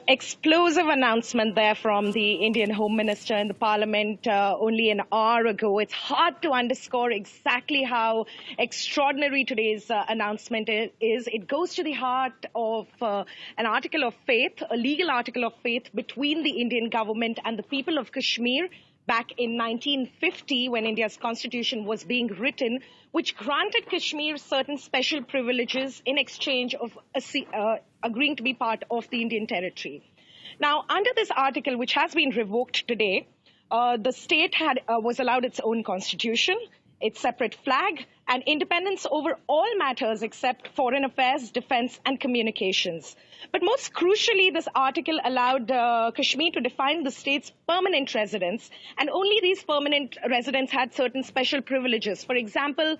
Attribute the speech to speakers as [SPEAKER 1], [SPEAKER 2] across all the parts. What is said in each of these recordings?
[SPEAKER 1] Explosive announcement there from the Indian Home Minister in the Parliament only an hour ago. It's hard to underscore exactly how extraordinary today's announcement is. It goes to the heart of an article of faith, a legal article of faith between the Indian government and the people of Kashmir back in 1950 when India's constitution was being written, which granted Kashmir certain special privileges in exchange of agreeing to be part of the Indian territory. Now, under this article, which has been revoked today, the state was allowed its own constitution, its separate flag, and independence over all matters except foreign affairs, defense, and communications. But most crucially, this article allowed Kashmir to define the state's permanent residents, and only these permanent residents had certain special privileges. For example,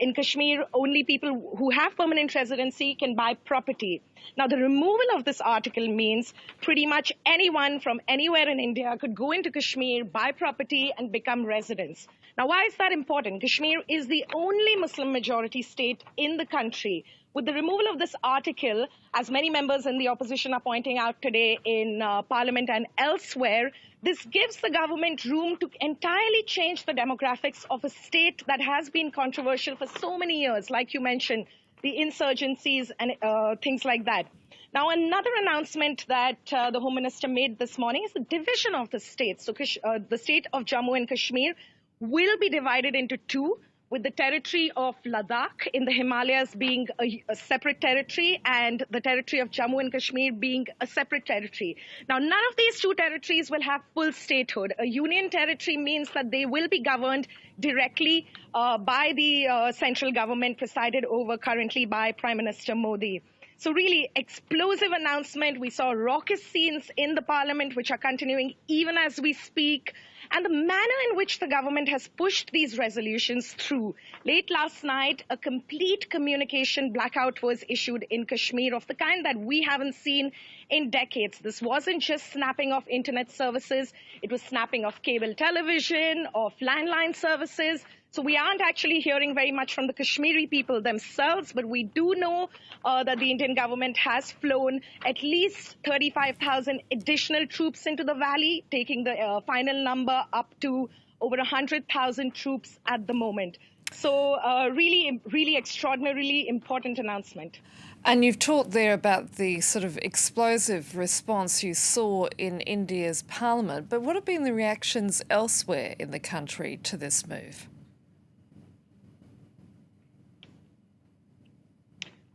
[SPEAKER 1] in Kashmir, only people who have permanent residency can buy property. Now, the removal of this article means pretty much anyone from anywhere in India could go into Kashmir, buy property, and become residents. Now, why is that important? Kashmir is the only Muslim majority state in the country. With the removal of this article, as many members in the opposition are pointing out today in Parliament and elsewhere, this gives the government room to entirely change the demographics of a state that has been controversial for so many years, like you mentioned, the insurgencies and things like that. Now, another announcement that the Home Minister made this morning is the division of the state. So the state of Jammu and Kashmir will be divided into two, with the territory of Ladakh in the Himalayas being a separate territory and the territory of Jammu and Kashmir being a separate territory. Now, none of these two territories will have full statehood. A union territory means that they will be governed directly by the central government presided over currently by Prime Minister Modi. So really, explosive announcement. We saw raucous scenes in the parliament, which are continuing even as we speak. And the manner in which the government has pushed these resolutions through. Late last night, a complete communication blackout was issued in Kashmir of the kind that we haven't seen in decades. This wasn't just snapping off internet services. It was snapping off cable television, of landline services. So we aren't actually hearing very much from the Kashmiri people themselves, but we do know that the Indian government has flown at least 35,000 additional troops into the valley, taking the final number up to over 100,000 troops at the moment. So really extraordinarily important announcement.
[SPEAKER 2] And you've talked there about the sort of explosive response you saw in India's parliament, but what have been the reactions elsewhere in the country to this move?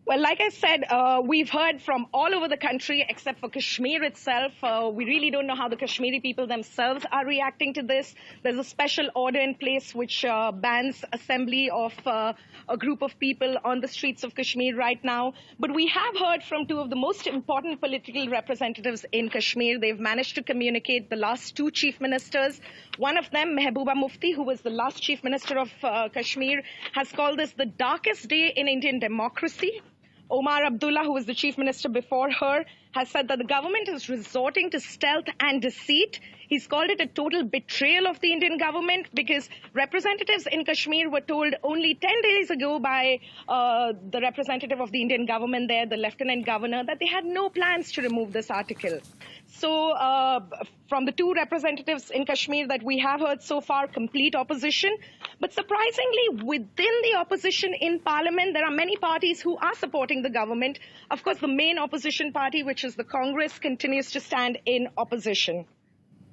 [SPEAKER 1] Well, like I said, we've heard from all over the country except for Kashmir itself. We really don't know how the Kashmiri people themselves are reacting to this. There's a special order in place which bans assembly of a group of people on the streets of Kashmir right now. But we have heard from two of the most important political representatives in Kashmir. They've managed to communicate the last two chief ministers. One of them, Mehbooba Mufti, who was the last chief minister of Kashmir, has called this the darkest day in Indian democracy. Omar Abdullah, who was the chief minister before her, has said that the government is resorting to stealth and deceit. He's called it a total betrayal of the Indian government because representatives in Kashmir were told only 10 days ago by the representative of the Indian government there, the lieutenant governor, that they had no plans to remove this article. So from the two representatives in Kashmir that we have heard so far, complete opposition. But surprisingly, within the opposition in parliament, there are many parties who are supporting the government. Of course, the main opposition party, which is the Congress, continues to stand in opposition.